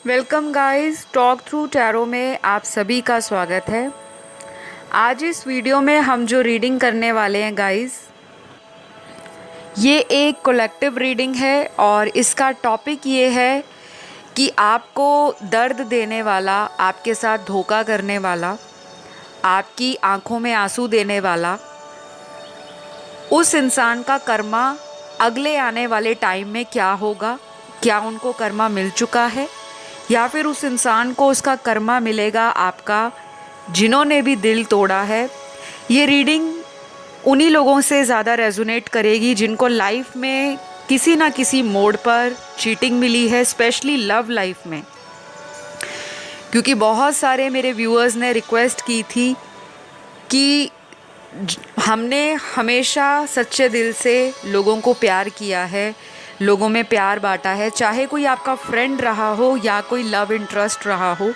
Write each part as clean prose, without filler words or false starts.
Welcome guys, talk through tarot में आप सभी का स्वागत है। आज इस वीडियो में हम जो रीडिंग करने वाले हैं गाइस, ये एक कलेक्टिव रीडिंग है और इसका टॉपिक ये है कि आपको दर्द देने वाला, आपके साथ धोखा करने वाला, आपकी आंखों में आंसू देने वाला, उस इंसान का कर्मा अगले आने वाले टाइम में क्या होगा, क्या उनको कर्मा मिल चुका है या फिर उस इंसान को उसका कर्मा मिलेगा आपका जिन्होंने भी दिल तोड़ा है। ये रीडिंग उन्हीं लोगों से ज़्यादा रेजोनेट करेगी जिनको लाइफ में किसी ना किसी मोड़ पर चीटिंग मिली है, स्पेशली लव लाइफ में, क्योंकि बहुत सारे मेरे व्यूअर्स ने रिक्वेस्ट की थी कि हमने हमेशा सच्चे दिल से लोगों को प्यार किया है, लोगों में प्यार बांटा है, चाहे कोई आपका फ्रेंड रहा हो या कोई लव इंटरेस्ट रहा हो।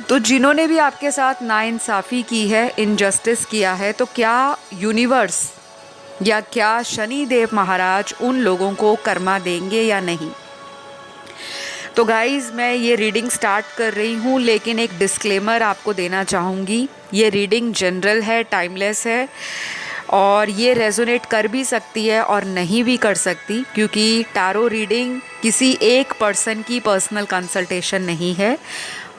तो जिन्होंने भी आपके साथ नाइंसाफ़ी की है, इनजस्टिस किया है, तो क्या यूनिवर्स या क्या शनि देव महाराज उन लोगों को कर्मा देंगे या नहीं। तो गाइज़, मैं ये रीडिंग स्टार्ट कर रही हूँ, लेकिन एक डिस्क्लेमर आपको देना चाहूँगी। ये रीडिंग जनरल है, टाइमलेस है और ये रेजोनेट कर भी सकती है और नहीं भी कर सकती, क्योंकि टैरो रीडिंग किसी एक पर्सन की पर्सनल कंसल्टेशन नहीं है।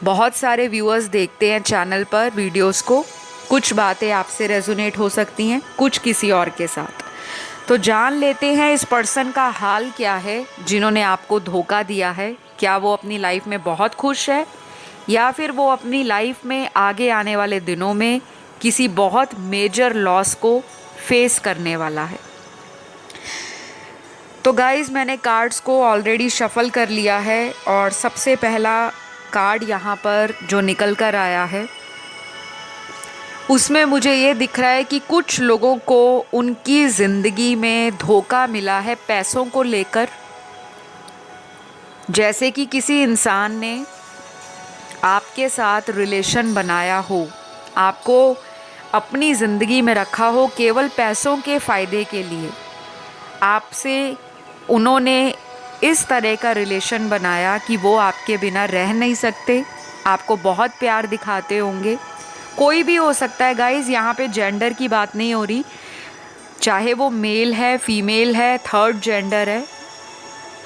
बहुत सारे व्यूअर्स देखते हैं चैनल पर वीडियोस को, कुछ बातें आपसे रेजोनेट हो सकती हैं, कुछ किसी और के साथ। तो जान लेते हैं इस पर्सन का हाल क्या है जिन्होंने आपको धोखा दिया है। क्या वो अपनी लाइफ में बहुत खुश है या फिर वो अपनी लाइफ में आगे आने वाले दिनों में किसी बहुत मेजर लॉस को फेस करने वाला है। तो गाइज़, मैंने कार्ड्स को ऑलरेडी शफल कर लिया है और सबसे पहला कार्ड यहाँ पर जो निकल कर आया है उसमें मुझे ये दिख रहा है कि कुछ लोगों को उनकी ज़िंदगी में धोखा मिला है पैसों को लेकर। जैसे कि किसी इंसान ने आपके साथ रिलेशन बनाया हो, आपको अपनी ज़िंदगी में रखा हो केवल पैसों के फ़ायदे के लिए। आपसे उन्होंने इस तरह का रिलेशन बनाया कि वो आपके बिना रह नहीं सकते, आपको बहुत प्यार दिखाते होंगे। कोई भी हो सकता है गाइज़, यहाँ पे जेंडर की बात नहीं हो रही, चाहे वो मेल है, फीमेल है, थर्ड जेंडर है।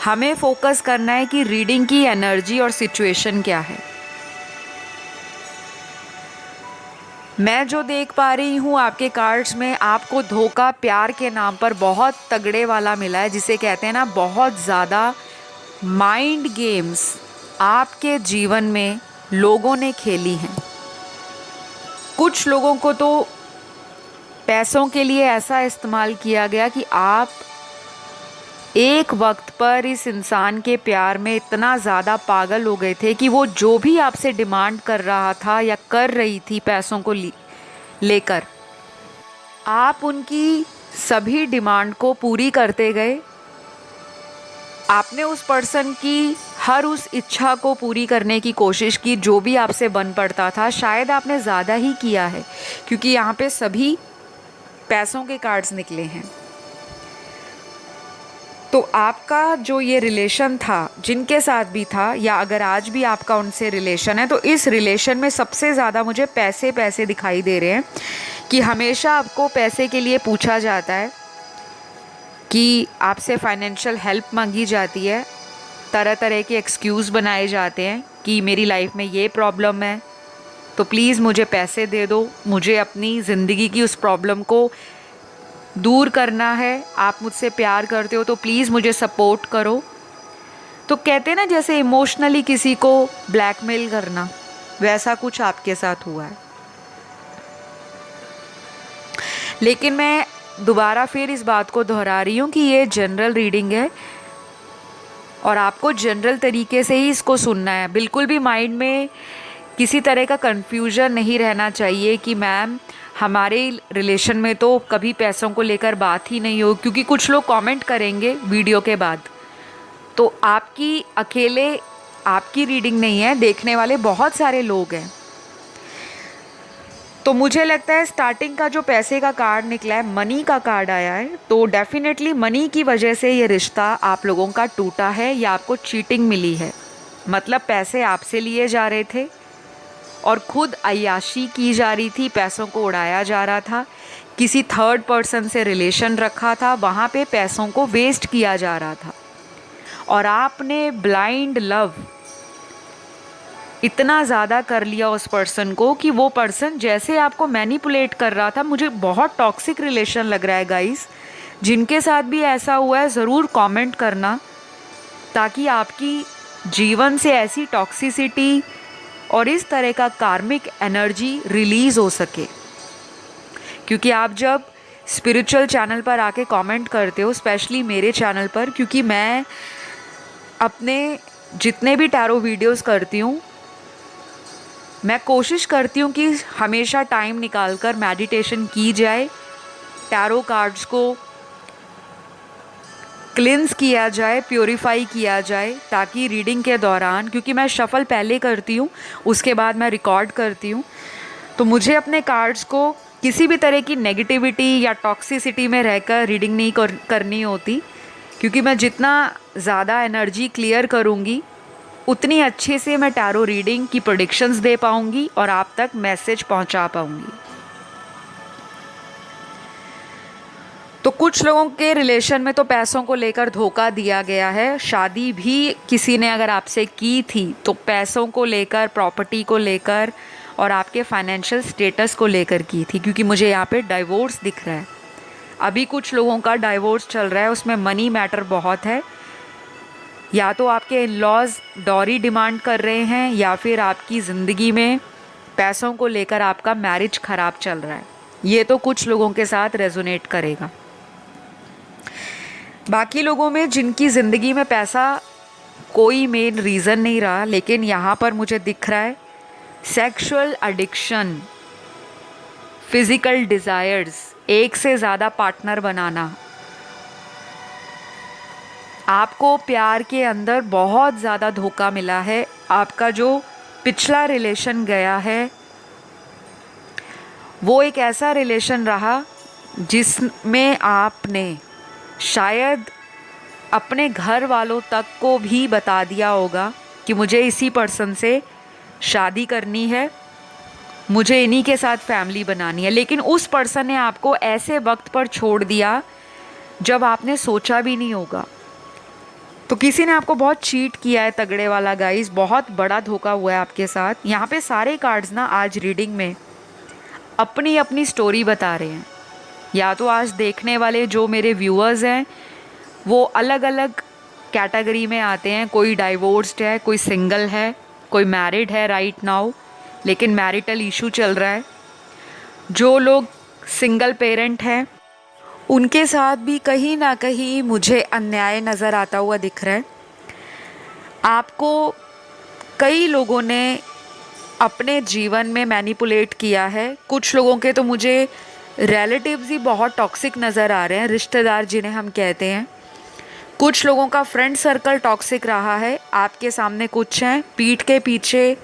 हमें फोकस करना है कि रीडिंग की एनर्जी और सिचुएशन क्या है। मैं जो देख पा रही हूँ आपके कार्ड्स में, आपको धोखा प्यार के नाम पर बहुत तगड़े वाला मिला है, जिसे कहते हैं ना बहुत ज़्यादा माइंड गेम्स आपके जीवन में लोगों ने खेली हैं। कुछ लोगों को तो पैसों के लिए ऐसा इस्तेमाल किया गया कि आप एक वक्त पर इस इंसान के प्यार में इतना ज़्यादा पागल हो गए थे कि वो जो भी आपसे डिमांड कर रहा था या कर रही थी पैसों को लेकर, आप उनकी सभी डिमांड को पूरी करते गए। आपने उस पर्सन की हर उस इच्छा को पूरी करने की कोशिश की जो भी आपसे बन पड़ता था। शायद आपने ज़्यादा ही किया है, क्योंकि यहाँ पे सभी पैसों के कार्ड्स निकले हैं। तो आपका जो ये रिलेशन था, जिनके साथ भी था या अगर आज भी आपका उनसे रिलेशन है, तो इस रिलेशन में सबसे ज़्यादा मुझे पैसे पैसे दिखाई दे रहे हैं कि हमेशा आपको पैसे के लिए पूछा जाता है, कि आपसे फाइनेंशियल हेल्प मांगी जाती है, तरह तरह के एक्सक्यूज़ बनाए जाते हैं कि मेरी लाइफ में ये प्रॉब्लम है तो प्लीज़ मुझे पैसे दे दो, मुझे अपनी ज़िंदगी की उस प्रॉब्लम को दूर करना है, आप मुझसे प्यार करते हो तो प्लीज़ मुझे सपोर्ट करो। तो कहते हैं ना जैसे इमोशनली किसी को ब्लैकमेल करना, वैसा कुछ आपके साथ हुआ है। लेकिन मैं दोबारा फिर इस बात को दोहरा रही हूँ कि ये जनरल रीडिंग है और आपको जनरल तरीके से ही इसको सुनना है। बिल्कुल भी माइंड में किसी तरह का कन्फ्यूजन नहीं रहना चाहिए कि मैम हमारे रिलेशन में तो कभी पैसों को लेकर बात ही नहीं हो, क्योंकि कुछ लोग कमेंट करेंगे वीडियो के बाद। तो आपकी अकेले आपकी रीडिंग नहीं है, देखने वाले बहुत सारे लोग हैं। तो मुझे लगता है स्टार्टिंग का जो पैसे का कार्ड निकला है, मनी का कार्ड आया है, तो डेफिनेटली मनी की वजह से ये रिश्ता आप लोगों का टूटा है या आपको चीटिंग मिली है। मतलब पैसे आपसे लिए जा रहे थे और खुद अय्याशी की जा रही थी, पैसों को उड़ाया जा रहा था। किसी थर्ड पर्सन से रिलेशन रखा था, वहाँ पे पैसों को वेस्ट किया जा रहा था। और आपने ब्लाइंड लव इतना ज़्यादा कर लिया उस पर्सन को कि वो पर्सन जैसे आपको मैनिपुलेट कर रहा था। मुझे बहुत टॉक्सिक रिलेशन लग रहा है गाइस। जिनके साथ भी ऐसा हुआ है ज़रूर कमेंट करना, ताकि आपकी जीवन से ऐसी टॉक्सिसिटी और इस तरह का कार्मिक एनर्जी रिलीज़ हो सके। क्योंकि आप जब स्पिरिचुअल चैनल पर आके कमेंट करते हो, स्पेशली मेरे चैनल पर, क्योंकि मैं अपने जितने भी टैरो वीडियोस करती हूँ, मैं कोशिश करती हूँ कि हमेशा टाइम निकालकर मेडिटेशन की जाए, टैरो कार्ड्स को क्लिंस किया जाए, प्योरीफाई किया जाए, ताकि रीडिंग के दौरान, क्योंकि मैं शफल पहले करती हूँ उसके बाद मैं रिकॉर्ड करती हूँ, तो मुझे अपने कार्ड्स को किसी भी तरह की नेगेटिविटी या टॉक्सिसिटी में रहकर रीडिंग नहीं करनी होती। क्योंकि मैं जितना ज़्यादा एनर्जी क्लियर करूँगी उतनी अच्छे से मैं टैरो रीडिंग की प्रेडिक्शंस दे पाऊँगी और आप तक मैसेज पहुँचा पाऊँगी। तो कुछ लोगों के रिलेशन में तो पैसों को लेकर धोखा दिया गया है। शादी भी किसी ने अगर आपसे की थी तो पैसों को लेकर, प्रॉपर्टी को लेकर और आपके फाइनेंशियल स्टेटस को लेकर की थी। क्योंकि मुझे यहाँ पे डाइवोर्स दिख रहा है, अभी कुछ लोगों का डाइवोर्स चल रहा है, उसमें मनी मैटर बहुत है। या तो आपके इन-लॉज डॉरी डिमांड कर रहे हैं, या फिर आपकी ज़िंदगी में पैसों को लेकर आपका मैरिज ख़राब चल रहा है। ये तो कुछ लोगों के साथ रेजोनेट करेगा। बाकी लोगों में जिनकी ज़िंदगी में पैसा कोई मेन रीज़न नहीं रहा, लेकिन यहाँ पर मुझे दिख रहा है सेक्सुअल एडिक्शन, फिज़िकल डिज़ायर्स, एक से ज़्यादा पार्टनर बनाना, आपको प्यार के अंदर बहुत ज़्यादा धोखा मिला है। आपका जो पिछला रिलेशन गया है वो एक ऐसा रिलेशन रहा जिसमें आपने शायद अपने घर वालों तक को भी बता दिया होगा कि मुझे इसी पर्सन से शादी करनी है, मुझे इन्हीं के साथ फैमिली बनानी है। लेकिन उस पर्सन ने आपको ऐसे वक्त पर छोड़ दिया जब आपने सोचा भी नहीं होगा। तो किसी ने आपको बहुत चीट किया है, तगड़े वाला गाइस, बहुत बड़ा धोखा हुआ है आपके साथ। यहाँ पे सारे कार्ड्स ना आज रीडिंग में अपनी अपनी स्टोरी बता रहे हैं। या तो आज देखने वाले जो मेरे व्यूअर्स हैं वो अलग अलग कैटेगरी में आते हैं, कोई डाइवोर्स्ड है, कोई सिंगल है, कोई मैरिड है राइट नाउ लेकिन मैरिटल इशू चल रहा है। जो लोग सिंगल पेरेंट हैं उनके साथ भी कहीं ना कहीं मुझे अन्याय नज़र आता हुआ दिख रहा है। आपको कई लोगों ने अपने जीवन में मैनिपुलेट किया है। कुछ लोगों के तो मुझे रिलेटिव्स ही बहुत टॉक्सिक नज़र आ रहे हैं, रिश्तेदार जिन्हें हम कहते हैं। कुछ लोगों का फ्रेंड सर्कल टॉक्सिक रहा है। आपके सामने कुछ हैं, पीठ के पीछे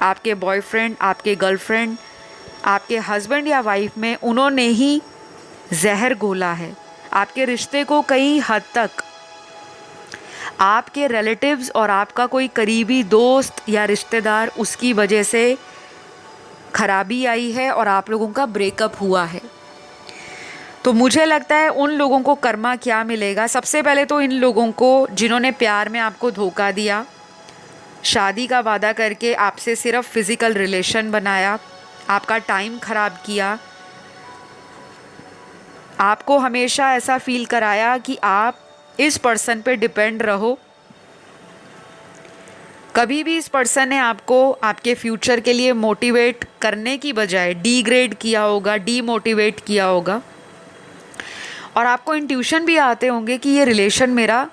आपके बॉयफ्रेंड, आपके गर्लफ्रेंड, आपके हस्बैंड या वाइफ में उन्होंने ही जहर घोला है। आपके रिश्ते को कई हद तक आपके रिलेटिव्स और आपका कोई करीबी दोस्त या रिश्तेदार, उसकी वजह से खराबी आई है और आप लोगों का ब्रेकअप हुआ है। तो मुझे लगता है उन लोगों को कर्मा क्या मिलेगा। सबसे पहले तो इन लोगों को जिन्होंने प्यार में आपको धोखा दिया, शादी का वादा करके आपसे सिर्फ फिज़िकल रिलेशन बनाया, आपका टाइम ख़राब किया, आपको हमेशा ऐसा फील कराया कि आप इस पर्सन पे डिपेंड रहो। कभी भी इस पर्सन ने आपको आपके फ्यूचर के लिए मोटिवेट करने की बजाय डीग्रेड किया होगा, डीमोटिवेट किया होगा। और आपको इंट्यूशन भी आते होंगे कि ये रिलेशन मेरा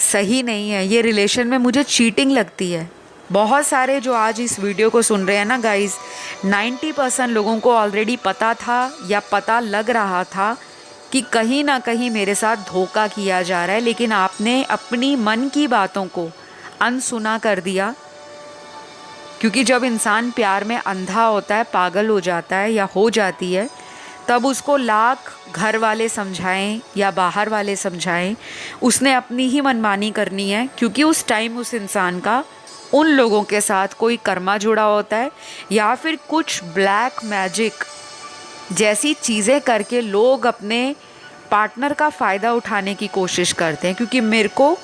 सही नहीं है, ये रिलेशन में मुझे चीटिंग लगती है। बहुत सारे जो आज इस वीडियो को सुन रहे हैं ना गाइस, 90% लोगों को ऑलरेडी पता था या पता लग रहा था कि कहीं ना कहीं मेरे साथ धोखा किया जा रहा है, लेकिन आपने अपनी मन की बातों को अनसुना कर दिया। क्योंकि जब इंसान प्यार में अंधा होता है, पागल हो जाता है या हो जाती है, तब उसको लाख घर वाले समझाएं या बाहर वाले समझाएं, उसने अपनी ही मनमानी करनी है। क्योंकि उस टाइम उस इंसान का उन लोगों के साथ कोई कर्मा जुड़ा होता है, या फिर कुछ ब्लैक मैजिक जैसी चीज़ें करके लोग अपने पार्टनर का फ़ायदा उठाने की कोशिश करते हैं। क्योंकि मेरे को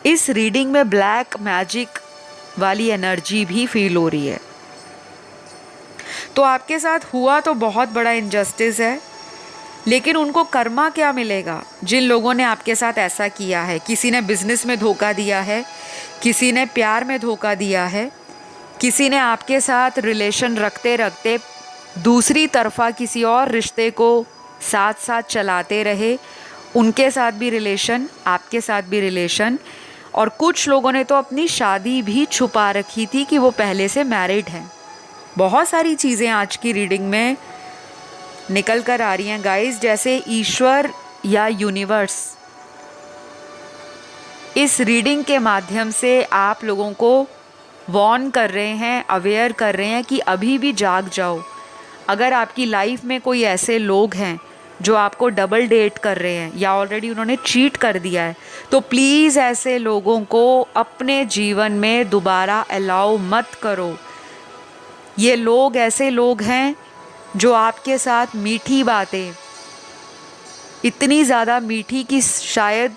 इस रीडिंग में ब्लैक मैजिक वाली एनर्जी भी फील हो रही है। तो आपके साथ हुआ तो बहुत बड़ा इनजस्टिस है, लेकिन उनको कर्मा क्या मिलेगा जिन लोगों ने आपके साथ ऐसा किया है। किसी ने बिजनेस में धोखा दिया है, किसी ने प्यार में धोखा दिया है, किसी ने आपके साथ रिलेशन रखते रखते दूसरी तरफा किसी और रिश्ते को साथ साथ चलाते रहे, उनके साथ भी रिलेशन, आपके साथ भी रिलेशन। और कुछ लोगों ने तो अपनी शादी भी छुपा रखी थी कि वो पहले से मैरिड हैं। बहुत सारी चीज़ें आज की रीडिंग में निकल कर आ रही हैं गाइस, जैसे ईश्वर या यूनिवर्स इस रीडिंग के माध्यम से आप लोगों को वॉर्न कर रहे हैं, अवेयर कर रहे हैं कि अभी भी जाग जाओ। अगर आपकी लाइफ में कोई ऐसे लोग हैं जो आपको डबल डेट कर रहे हैं या ऑलरेडी उन्होंने चीट कर दिया है, तो प्लीज़ ऐसे लोगों को अपने जीवन में दोबारा अलाउ मत करो। ये लोग ऐसे लोग हैं जो आपके साथ मीठी बातें, इतनी ज़्यादा मीठी कि शायद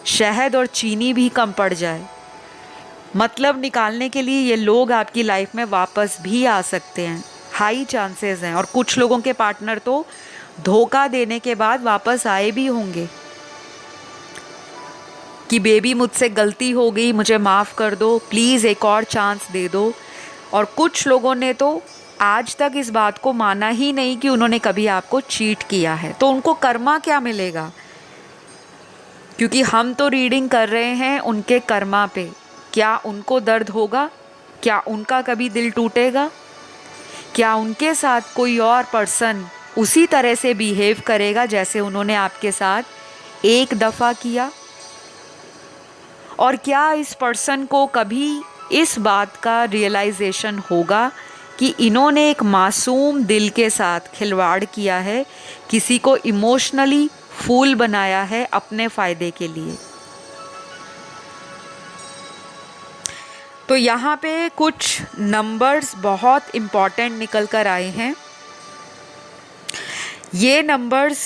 शहद और चीनी भी कम पड़ जाए, मतलब निकालने के लिए ये लोग आपकी लाइफ में वापस भी आ सकते हैं, हाई चांसेस हैं। और कुछ लोगों के पार्टनर तो धोखा देने के बाद वापस आए भी होंगे कि बेबी मुझसे गलती हो गई, मुझे माफ़ कर दो, प्लीज़ एक और चांस दे दो। और कुछ लोगों ने तो आज तक इस बात को माना ही नहीं कि उन्होंने कभी आपको चीट किया है। तो उनको कर्मा क्या मिलेगा? क्योंकि हम तो रीडिंग कर रहे हैं उनके कर्मा पे। क्या उनको दर्द होगा? क्या उनका कभी दिल टूटेगा? क्या उनके साथ कोई और पर्सन उसी तरह से बिहेव करेगा जैसे उन्होंने आपके साथ एक दफ़ा किया? और क्या इस पर्सन को कभी इस बात का रियलाइजेशन होगा कि इन्होंने एक मासूम दिल के साथ खिलवाड़ किया है, किसी को इमोशनली फूल बनाया है अपने फ़ायदे के लिए? तो यहाँ पे कुछ नंबर्स बहुत इम्पॉर्टेंट निकल कर आए हैं। ये नंबर्स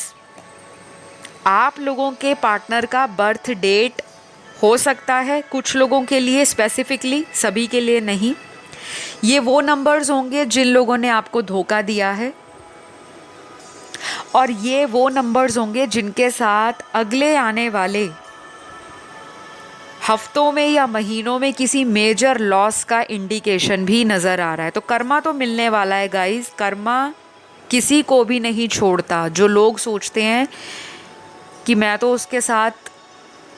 आप लोगों के पार्टनर का बर्थ डेट हो सकता है, कुछ लोगों के लिए स्पेसिफिकली, सभी के लिए नहीं। ये वो नंबर्स होंगे जिन लोगों ने आपको धोखा दिया है, और ये वो नंबर्स होंगे जिनके साथ अगले आने वाले हफ्तों में या महीनों में किसी मेजर लॉस का इंडिकेशन भी नज़र आ रहा है। तो कर्मा तो मिलने वाला है गाइस। कर्मा किसी को भी नहीं छोड़ता। जो लोग सोचते हैं कि मैं तो उसके साथ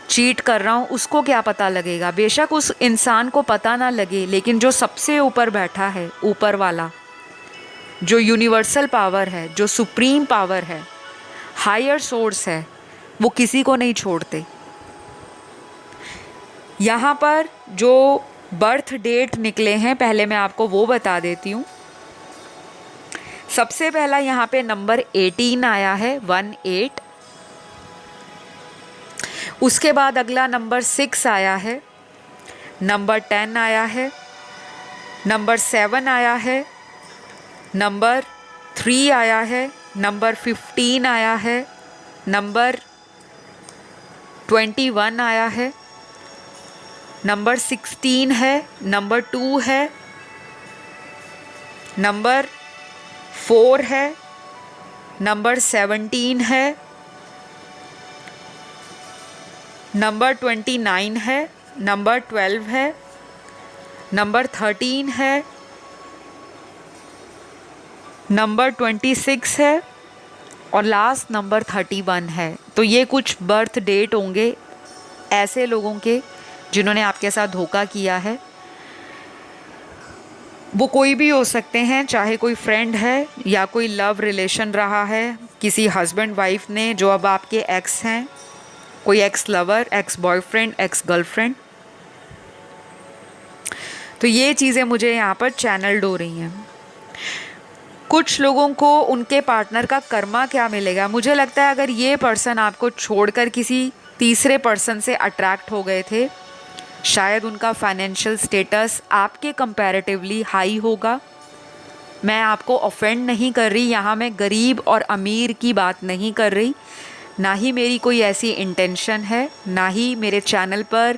चीट कर रहा हूँ, उसको क्या पता लगेगा। बेशक उस इंसान को पता ना लगे, लेकिन जो सबसे ऊपर बैठा है, ऊपर वाला, जो यूनिवर्सल पावर है, जो सुप्रीम पावर है, हायर सोर्स है, वो किसी को नहीं छोड़ते। यहाँ पर जो बर्थ डेट निकले हैं, पहले मैं आपको वो बता देती हूँ। सबसे पहला यहाँ पे नंबर 18 आया है, 18। उसके बाद अगला नंबर 6 आया है, नंबर 10 आया है, नंबर 7 आया है, नंबर 3 आया है, नंबर 15 आया है, नंबर 21 आया है, नंबर 16 है, नंबर 2 है, नंबर 4 है, नंबर 17 है, नंबर 29 है, नंबर 12 है, नंबर 13 है, नंबर 26 है, और लास्ट नंबर 31 है। तो ये कुछ बर्थ डेट होंगे ऐसे लोगों के जिन्होंने आपके साथ धोखा किया है। वो कोई भी हो सकते हैं, चाहे कोई फ्रेंड है या कोई लव रिलेशन रहा है, किसी हस्बैंड वाइफ ने जो अब आपके एक्स हैं, कोई x lover, ex boyfriend, ex girlfriend. तो ये चीज़ें मुझे यहाँ पर चैनल्ड हो रही हैं। कुछ लोगों को उनके पार्टनर का कर्मा क्या मिलेगा? मुझे लगता है अगर ये पर्सन आपको छोड़कर किसी तीसरे पर्सन से अट्रैक्ट हो गए थे, शायद उनका फाइनेंशियल स्टेटस आपके कंपैरेटिवली हाई होगा। मैं आपको ऑफेंड नहीं कर रही, यहाँ मैं गरीब और अमीर की बात नहीं कर रही, ना ही मेरी कोई ऐसी इंटेंशन है, ना ही मेरे चैनल पर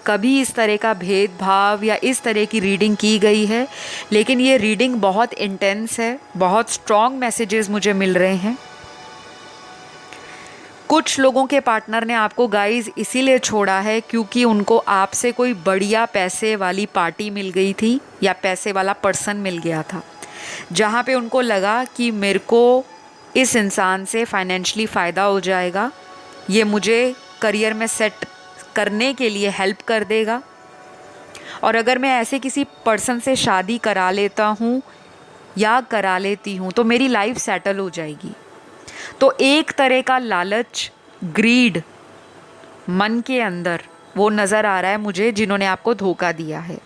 कभी इस तरह का भेदभाव या इस तरह की रीडिंग की गई है। लेकिन ये रीडिंग बहुत इंटेंस है, बहुत स्ट्रॉन्ग मैसेजेस मुझे मिल रहे हैं। कुछ लोगों के पार्टनर ने आपको गाइस इसीलिए छोड़ा है क्योंकि उनको आपसे कोई बढ़िया पैसे वाली पार्टी मिल गई थी या पैसे वाला पर्सन मिल गया था, जहाँ पे उनको लगा कि मेरे को इस इंसान से फाइनेंशियली फ़ायदा हो जाएगा, ये मुझे करियर में सेट करने के लिए हेल्प कर देगा, और अगर मैं ऐसे किसी पर्सन से शादी करा लेता हूँ या करा लेती हूँ तो मेरी लाइफ सेटल हो जाएगी। तो एक तरह का लालच, ग्रीड मन के अंदर वो नज़र आ रहा है मुझे, जिन्होंने आपको धोखा दिया है।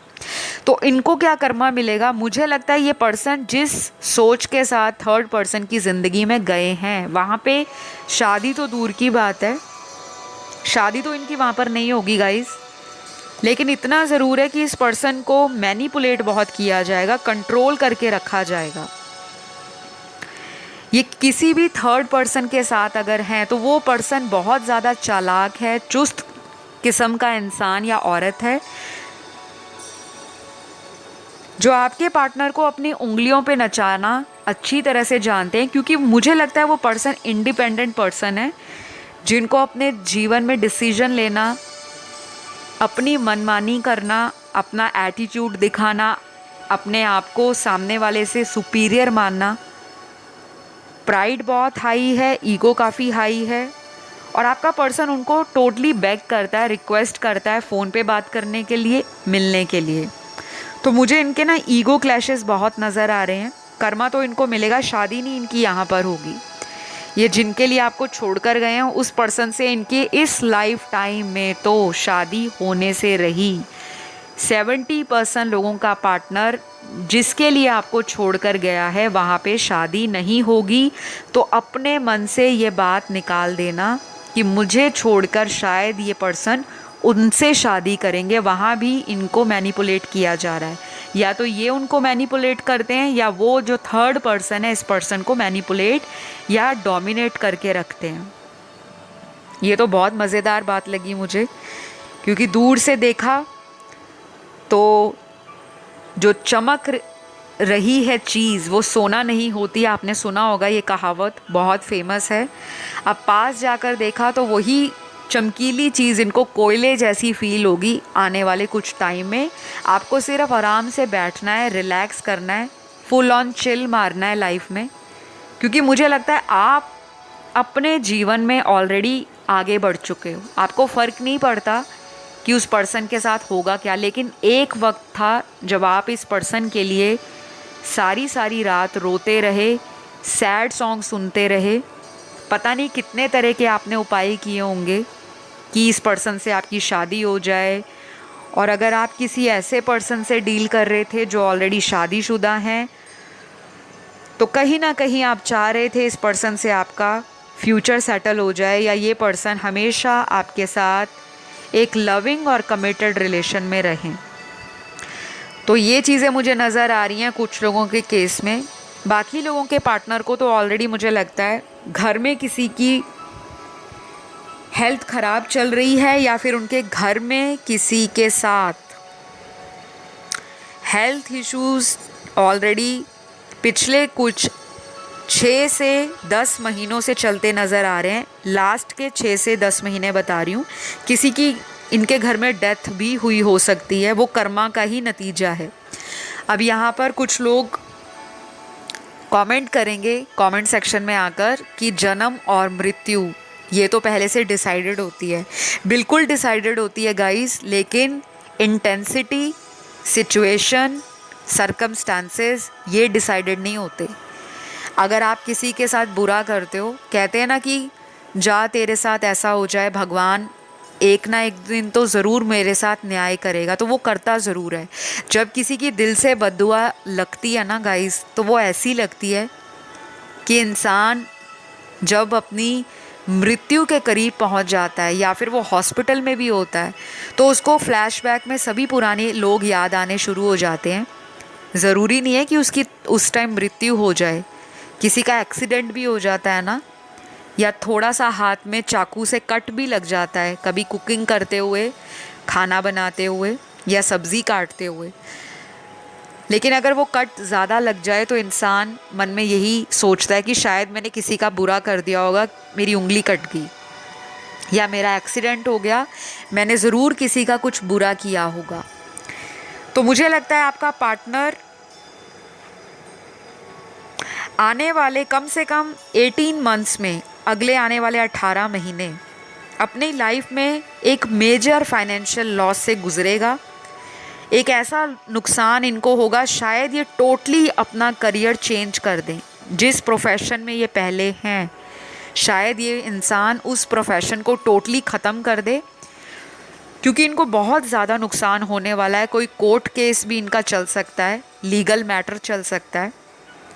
तो इनको क्या कर्मा मिलेगा? मुझे लगता है ये पर्सन जिस सोच के साथ थर्ड पर्सन की ज़िंदगी में गए हैं, वहाँ पे शादी तो दूर की बात है, शादी तो इनकी वहाँ पर नहीं होगी गाइस, लेकिन इतना ज़रूर है कि इस पर्सन को मैनिपुलेट बहुत किया जाएगा, कंट्रोल करके रखा जाएगा। ये किसी भी थर्ड पर्सन के साथ अगर हैं तो वो पर्सन बहुत ज़्यादा चालाक है, चुस्त किस्म का इंसान या औरत है, जो आपके पार्टनर को अपनी उंगलियों पे नचाना अच्छी तरह से जानते हैं। क्योंकि मुझे लगता है वो पर्सन इंडिपेंडेंट पर्सन है, जिनको अपने जीवन में डिसीजन लेना, अपनी मनमानी करना, अपना एटीट्यूड दिखाना, अपने आप को सामने वाले से सुपीरियर मानना, प्राइड बहुत हाई है, ईगो काफ़ी हाई है, और आपका पर्सन उनको टोटली बेग करता है, रिक्वेस्ट करता है फ़ोन पे बात करने के लिए, मिलने के लिए। तो मुझे इनके ना ईगो क्लैशेस बहुत नज़र आ रहे हैं। कर्मा तो इनको मिलेगा, शादी नहीं इनकी यहाँ पर होगी। ये जिनके लिए आपको छोड़कर गए हैं उस पर्सन से इनके इस लाइफ टाइम में तो शादी होने से रही। 70% लोगों का पार्टनर जिसके लिए आपको छोड़कर गया है वहाँ पे शादी नहीं होगी। तो अपने मन से ये बात निकाल देना कि मुझे छोड़कर शायद ये पर्सन उनसे शादी करेंगे, वहाँ भी इनको मैनिपुलेट किया जा रहा है। या तो ये उनको मैनिपुलेट करते हैं या वो जो थर्ड पर्सन है इस पर्सन को मैनिपुलेट या डोमिनेट करके रखते हैं। ये तो बहुत मज़ेदार बात लगी मुझे, क्योंकि दूर से देखा तो जो चमक रही है चीज़ वो सोना नहीं होती। आपने सुना होगा, ये कहावत बहुत फेमस है। अब पास जाकर देखा तो वही चमकीली चीज़ इनको कोयले जैसी फील होगी आने वाले कुछ टाइम में। आपको सिर्फ आराम से बैठना है, रिलैक्स करना है, फुल ऑन चिल मारना है लाइफ में, क्योंकि मुझे लगता है आप अपने जीवन में ऑलरेडी आगे बढ़ चुके हो। आपको फ़र्क नहीं पड़ता कि उस पर्सन के साथ होगा क्या, लेकिन एक वक्त था जब आप इस पर्सन के लिए सारी रात रोते रहे, सैड सॉन्ग सुनते रहे, पता नहीं कितने तरह के आपने उपाय किए होंगे कि इस पर्सन से आपकी शादी हो जाए। और अगर आप किसी ऐसे पर्सन से डील कर रहे थे जो ऑलरेडी शादीशुदा हैं, तो कहीं ना कहीं आप चाह रहे थे इस पर्सन से आपका फ्यूचर सेटल हो जाए, या ये पर्सन हमेशा आपके साथ एक लविंग और कमिटेड रिलेशन में रहें। तो ये चीज़ें मुझे नज़र आ रही हैं कुछ लोगों के केस में। बाकी लोगों के पार्टनर को तो ऑलरेडी मुझे लगता है घर में किसी की हेल्थ ख़राब चल रही है, या फिर उनके घर में किसी के साथ हेल्थ इश्यूज़ ऑलरेडी पिछले कुछ 6 से 10 महीनों से चलते नज़र आ रहे हैं। लास्ट के 6 से 10 महीने बता रही हूँ। किसी की इनके घर में डेथ भी हुई हो सकती है, वो कर्मा का ही नतीजा है। अब यहाँ पर कुछ लोग कमेंट करेंगे कमेंट सेक्शन में आकर कि जन्म और मृत्यु ये तो पहले से डिसाइडेड होती है। बिल्कुल डिसाइडेड होती है गाइस, लेकिन इंटेंसिटी, सिचुएशन, सर्कमस्टांसेस ये डिसाइडेड नहीं होते। अगर आप किसी के साथ बुरा करते हो, कहते हैं ना कि जा तेरे साथ ऐसा हो जाए, भगवान एक ना एक दिन तो ज़रूर मेरे साथ न्याय करेगा, तो वो करता ज़रूर है। जब किसी की दिल से बद्दुआ लगती है ना गाइस, तो वो ऐसी लगती है कि इंसान जब अपनी मृत्यु के करीब पहुंच जाता है या फिर वो हॉस्पिटल में भी होता है, तो उसको फ्लैशबैक में सभी पुराने लोग याद आने शुरू हो जाते हैं। ज़रूरी नहीं है कि उसकी उस टाइम मृत्यु हो जाए, किसी का एक्सीडेंट भी हो जाता है ना, या थोड़ा सा हाथ में चाकू से कट भी लग जाता है, कभी कुकिंग करते हुए, खाना बनाते हुए या सब्ज़ी काटते हुए। लेकिन अगर वो कट ज़्यादा लग जाए तो इंसान मन में यही सोचता है कि शायद मैंने किसी का बुरा कर दिया होगा, मेरी उंगली कट गई, या मेरा एक्सीडेंट हो गया, मैंने ज़रूर किसी का कुछ बुरा किया होगा। तो मुझे लगता है आपका पार्टनर आने वाले कम से कम 18 मंथ्स में, अगले आने वाले 18 महीने अपनी लाइफ में एक मेजर फाइनेंशियल लॉस से गुजरेगा। एक ऐसा नुकसान इनको होगा, शायद ये टोटली अपना करियर चेंज कर दें। जिस प्रोफेशन में ये पहले हैं, शायद ये इंसान उस प्रोफेशन को टोटली ख़त्म कर दे, क्योंकि इनको बहुत ज़्यादा नुकसान होने वाला है। कोई कोर्ट केस भी इनका चल सकता है, लीगल मैटर चल सकता है।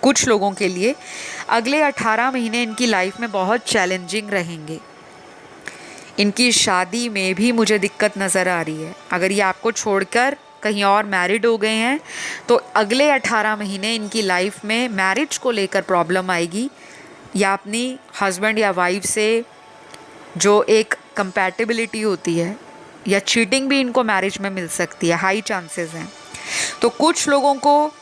कुछ लोगों के लिए अगले 18 महीने इनकी लाइफ में बहुत चैलेंजिंग रहेंगे। इनकी शादी में भी मुझे दिक्कत नज़र आ रही है। अगर ये आपको छोड़कर कहीं और मैरिड हो गए हैं तो अगले 18 महीने इनकी लाइफ में मैरिज को लेकर प्रॉब्लम आएगी, या अपनी हस्बैंड या वाइफ से जो एक कंपैटिबिलिटी होती है, या चीटिंग भी इनको मैरिज में मिल सकती है, हाई चांसेस हैं। तो कुछ लोगों को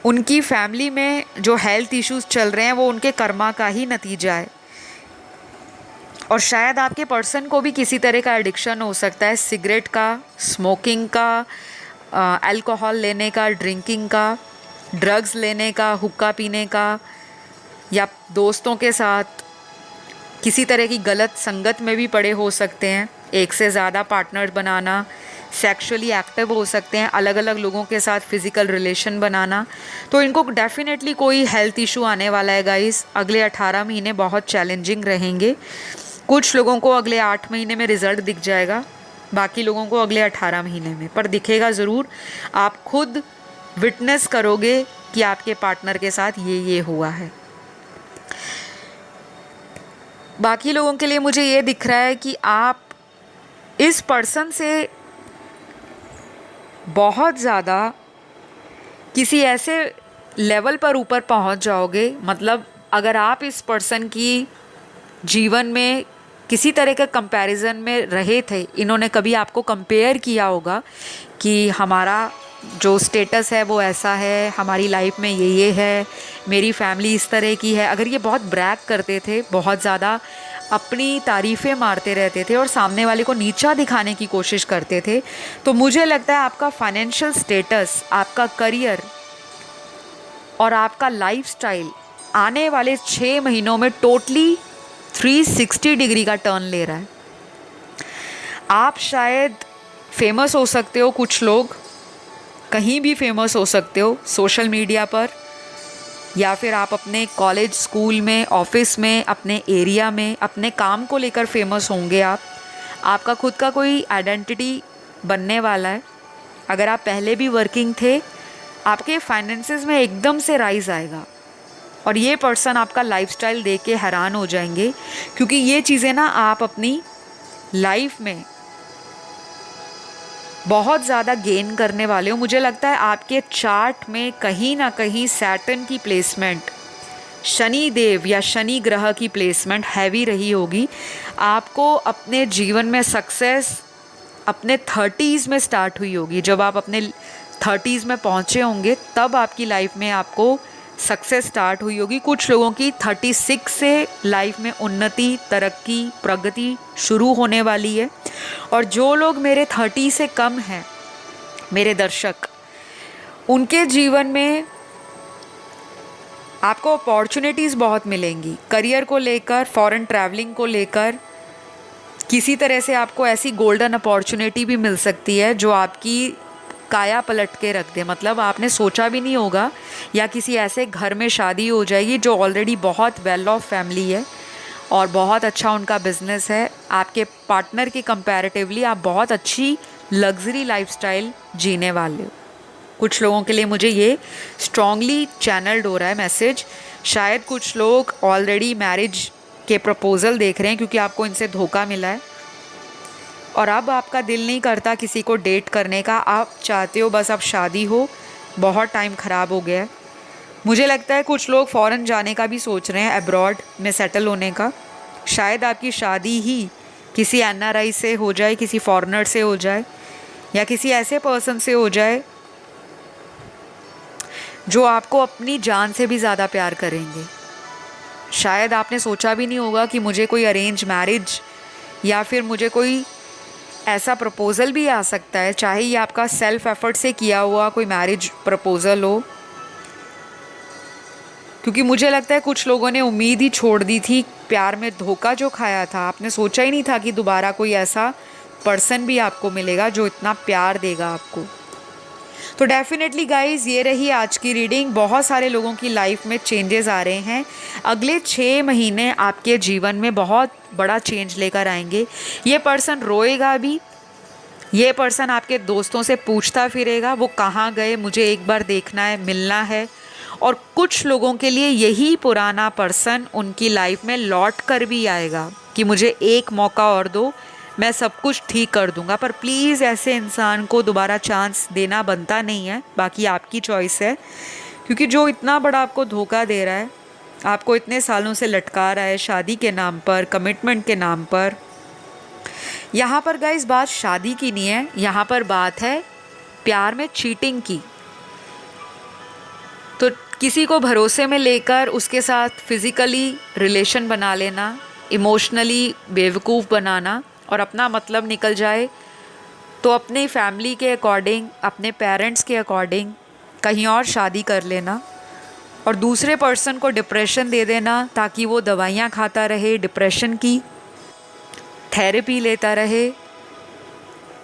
उनकी फैमिली में जो हेल्थ इश्यूज चल रहे हैं वो उनके कर्मा का ही नतीजा है। और शायद आपके पर्सन को भी किसी तरह का एडिक्शन हो सकता है, सिगरेट का, स्मोकिंग का, अल्कोहल लेने का, ड्रिंकिंग का, ड्रग्स लेने का, हुक्का पीने का, या दोस्तों के साथ किसी तरह की गलत संगत में भी पड़े हो सकते हैं। एक से ज़्यादा पार्टनर बनाना, सेक्सुअली एक्टिव हो सकते हैं, अलग अलग लोगों के साथ फिज़िकल रिलेशन बनाना। तो इनको डेफिनेटली कोई हेल्थ इशू आने वाला है गाइस। अगले 18 महीने बहुत चैलेंजिंग रहेंगे। कुछ लोगों को अगले 8 महीने में रिज़ल्ट दिख जाएगा, बाकी लोगों को अगले 18 महीने में, पर दिखेगा ज़रूर। आप खुद विटनेस करोगे कि आपके पार्टनर के साथ ये हुआ है। बाकी लोगों के लिए मुझे ये दिख रहा है कि आप इस पर्सन से बहुत ज़्यादा किसी ऐसे लेवल पर ऊपर पहुंच जाओगे, मतलब अगर आप इस पर्सन की जीवन में किसी तरह के कंपैरिजन में रहे थे, इन्होंने कभी आपको कंपेयर किया होगा कि हमारा जो स्टेटस है वो ऐसा है, हमारी लाइफ में ये है, मेरी फैमिली इस तरह की है। अगर ये बहुत ब्रैग करते थे, बहुत ज़्यादा अपनी तारीफ़ें मारते रहते थे और सामने वाले को नीचा दिखाने की कोशिश करते थे, तो मुझे लगता है आपका फाइनेंशियल स्टेटस, आपका करियर और आपका लाइफस्टाइल आने वाले 6 महीनों में टोटली 360 डिग्री का टर्न ले रहा है। आप शायद फेमस हो सकते हो, कुछ लोग कहीं भी फेमस हो सकते हो, सोशल मीडिया पर, या फिर आप अपने कॉलेज, स्कूल में, ऑफिस में, अपने एरिया में, अपने काम को लेकर फेमस होंगे। आपका खुद का कोई आइडेंटिटी बनने वाला है। अगर आप पहले भी वर्किंग थे, आपके फाइनेंसेस में एकदम से राइज आएगा और ये पर्सन आपका लाइफस्टाइल देख के हैरान हो जाएंगे, क्योंकि ये चीज़ें ना आप अपनी लाइफ में बहुत ज़्यादा गेन करने वाले हो। मुझे लगता है आपके चार्ट में कहीं ना कहीं सैटर्न की प्लेसमेंट, शनि देव या शनि ग्रह की प्लेसमेंट हैवी रही होगी। आपको अपने जीवन में सक्सेस अपने 30s में स्टार्ट हुई होगी। जब आप अपने 30s में पहुँचे होंगे तब आपकी लाइफ में आपको सक्सेस स्टार्ट हुई होगी। कुछ लोगों की 36 से लाइफ में उन्नति, तरक्की, प्रगति शुरू होने वाली है। और जो लोग मेरे 30 से कम हैं, मेरे दर्शक, उनके जीवन में आपको अपॉर्चुनिटीज़ बहुत मिलेंगी, करियर को लेकर, फॉरेन ट्रैवलिंग को लेकर। किसी तरह से आपको ऐसी गोल्डन अपॉर्चुनिटी भी मिल सकती है जो आपकी काया पलट के रख दे, मतलब आपने सोचा भी नहीं होगा। या किसी ऐसे घर में शादी हो जाएगी जो ऑलरेडी बहुत वेल ऑफ फैमिली है और बहुत अच्छा उनका बिजनेस है। आपके पार्टनर के कंपैरेटिवली आप बहुत अच्छी लग्जरी लाइफस्टाइल जीने वाले हो। कुछ लोगों के लिए मुझे ये स्ट्रांगली चैनल्ड हो रहा है मैसेज। शायद कुछ लोग ऑलरेडी मैरिज के प्रपोज़ल देख रहे हैं क्योंकि आपको इनसे धोखा मिला है और अब आपका दिल नहीं करता किसी को डेट करने का, आप चाहते हो बस अब शादी हो, बहुत टाइम ख़राब हो गया है। मुझे लगता है कुछ लोग फ़ॉरेन जाने का भी सोच रहे हैं, अब्रॉड में सेटल होने का। शायद आपकी शादी ही किसी एनआरआई से हो जाए, किसी फॉरेनर से हो जाए या किसी ऐसे पर्सन से हो जाए जो आपको अपनी जान से भी ज़्यादा प्यार करेंगे। शायद आपने सोचा भी नहीं होगा कि मुझे कोई अरेंज मैरिज या फिर मुझे कोई ऐसा प्रपोज़ल भी आ सकता है, चाहे ये आपका सेल्फ एफर्ट से किया हुआ कोई मैरिज प्रपोज़ल हो। क्योंकि मुझे लगता है कुछ लोगों ने उम्मीद ही छोड़ दी थी, प्यार में धोखा जो खाया था, आपने सोचा ही नहीं था कि दोबारा कोई ऐसा पर्सन भी आपको मिलेगा जो इतना प्यार देगा आपको। तो डेफिनेटली गाइज़, ये रही आज की रीडिंग। बहुत सारे लोगों की लाइफ में चेंजेस आ रहे हैं। अगले 6 महीने आपके जीवन में बहुत बड़ा चेंज लेकर आएंगे। ये पर्सन रोएगा भी, ये पर्सन आपके दोस्तों से पूछता फिरेगा वो कहाँ गए, मुझे एक बार देखना है, मिलना है। और कुछ लोगों के लिए यही पुराना पर्सन उनकी लाइफ में लौट कर भी आएगा कि मुझे एक मौका और दो, मैं सब कुछ ठीक कर दूंगा। पर प्लीज़ ऐसे इंसान को दोबारा चांस देना बनता नहीं है, बाकी आपकी चॉइस है। क्योंकि जो इतना बड़ा आपको धोखा दे रहा है, आपको इतने सालों से लटका रहा है शादी के नाम पर, कमिटमेंट के नाम पर, यहाँ पर गाइस बात शादी की नहीं है, यहाँ पर बात है प्यार में चीटिंग की। तो किसी को भरोसे में लेकर उसके साथ फिज़िकली रिलेशन बना लेना, इमोशनली बेवकूफ़ बनाना और अपना मतलब निकल जाए तो अपनी फैमिली के अकॉर्डिंग, अपने पेरेंट्स के अकॉर्डिंग कहीं और शादी कर लेना और दूसरे पर्सन को डिप्रेशन दे देना ताकि वो दवाइयाँ खाता रहे, डिप्रेशन की थेरेपी लेता रहे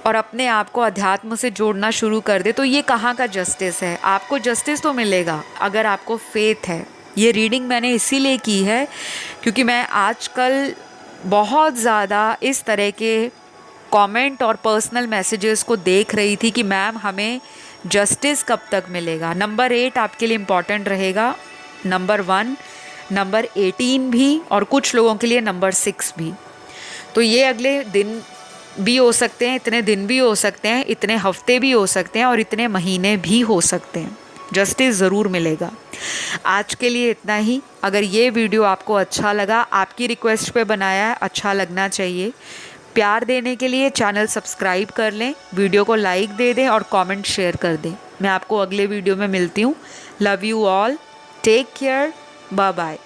और अपने आप को अध्यात्म से जोड़ना शुरू कर दे। तो ये कहाँ का जस्टिस है? आपको जस्टिस तो मिलेगा अगर आपको फेथ है। ये रीडिंग मैंने इसीलिए की है क्योंकि मैं आजकल बहुत ज़्यादा इस तरह के कमेंट और पर्सनल मैसेजेस को देख रही थी कि मैम हमें जस्टिस कब तक मिलेगा। नंबर 8 आपके लिए इम्पॉर्टेंट रहेगा, नंबर 1, नंबर 18 भी और कुछ लोगों के लिए नंबर 6 भी। तो ये अगले दिन भी हो सकते हैं, इतने दिन भी हो सकते हैं, इतने हफ्ते भी हो सकते हैं और इतने महीने भी हो सकते हैं। जस्टिस ज़रूर मिलेगा। आज के लिए इतना ही। अगर ये वीडियो आपको अच्छा लगा, आपकी रिक्वेस्ट पे बनाया है, अच्छा लगना चाहिए। प्यार देने के लिए चैनल सब्सक्राइब कर लें, वीडियो को लाइक दे दें और कमेंट शेयर कर दें। मैं आपको अगले वीडियो में मिलती हूँ। Love you all, take care, bye bye.